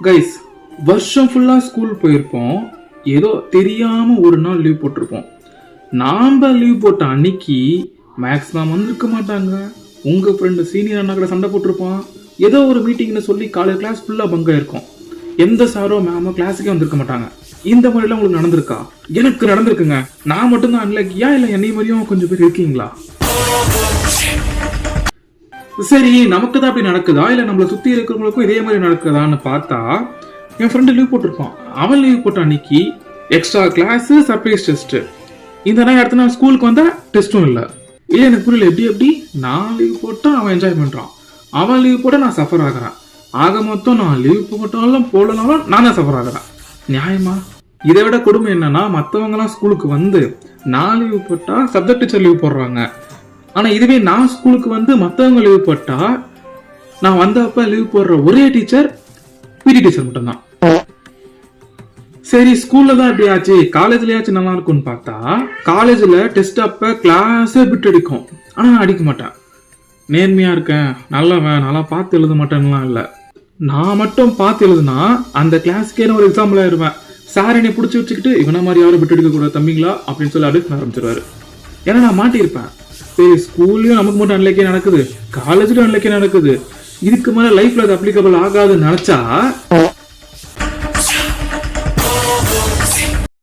Guys, வருஷம் ஃபுல்லா school போயிருப்போம். ஏதோ தெரியாம ஒரு நாள் லீவ் போட்டிருப்போம். நாம லீவ் போட்ட அன்னைக்கு மேக்ஸிமம் வந்திருக்க மாட்டாங்க. உங்க ஃப்ரெண்டு சீனியர் அண்ணா கூட சண்டை போட்டிருப்பான். ஏதோ ஒரு மீட்டிங்னு சொல்லி காலையில் கிளாஸ் ஃபுல்லா பங்க இருக்கும். எந்த சாரோ மேமோ கிளாஸுக்கே வந்திருக்க மாட்டாங்க. இந்த மாதிரிலாம் உங்களுக்கு நடந்திருக்கா? எனக்கு நடந்திருக்குங்க. நான் மட்டும்தான் அன்லக்கியா இல்லை என்னை மாதிரியும் கொஞ்சம் பேர் இருக்கீங்களா? சரி, நமக்கு தான் அப்படி நடக்குதா இல்லை நம்மளை சுற்றி இருக்கிறவங்களுக்கும் இதே மாதிரி நடக்குதான்னு பார்த்தா, என் ஃப்ரெண்டு லீவ் போட்டிருப்பான். அவன் லீவ் போட்ட அன்னைக்கு எக்ஸ்ட்ரா கிளாஸு, சர்ப்ரைஸ் டெஸ்ட்டு. இந்த நாள் அடுத்த நாள் ஸ்கூலுக்கு வந்தால் டெஸ்ட்டும் இல்லை. இல்லை, எனக்கு புரியல. எப்படி நான் லீவ் போட்டால் அவன் என்ஜாய் பண்ணுறான், அவன் லீவ் போட்டால் நான் சஃபர் ஆகிறேன். ஆக மொத்தம் நான் லீவ் போட்டாலும் போடனாலும் நான் தான் சஃபர் ஆகிறேன். நியாயமா? இதை விட கொடுமை என்னன்னா, மற்றவங்கலாம் ஸ்கூலுக்கு வந்து நான் லீவ் போட்டால் சப்ஜெக்ட் டீச்சர் லீவ் போடுறாங்க. ஆனால் இதுவே நான் ஸ்கூலுக்கு வந்து மற்றவங்க லீவ் போட்டா நான் வந்தப்ப லீவ் போடுற ஒரே டீச்சர் பிடி டீச்சர் மட்டும்தான். சரி, ஸ்கூல்ல தான் இப்படி ஆச்சு, காலேஜ்லயாச்சும் நல்லா இருக்கும்னு பார்த்தா, காலேஜ்ல டெஸ்ட் அப்ப கிளாஸே பிட் அடிக்கும். ஆனா நான் அடிக்க மாட்டேன். நேர்மையா இருக்கேன், நல்லவன், நல்லா பார்த்து எழுத மாட்டேன்லாம் இல்லை. நான் மட்டும் பார்த்து எழுதுனா அந்த கிளாஸ்க்கே நான் ஒரு எக்ஸாம்பிள் ஆயிடுவேன். சார் என்னை பிடிச்சி வச்சுக்கிட்டு இவன மாதிரி யாரும் பிட் அடிக்க கூடாது தம்பிங்களா அப்படின்னு சொல்லி அடிக்க ஆரம்பிச்சிருவாரு. ஏன்னா நான் மாட்டியிருப்பேன். சரி, ஸ்கூல்லயும் நமக்கு மட்டும் அன்லைக்கே நடக்குது, காலேஜ்லயும் அன்லைக்கே நடக்குது. இதுக்கு மேல லைஃப்ல அது அப்ளிகபிள் ஆகாதுன்னு நினைச்சா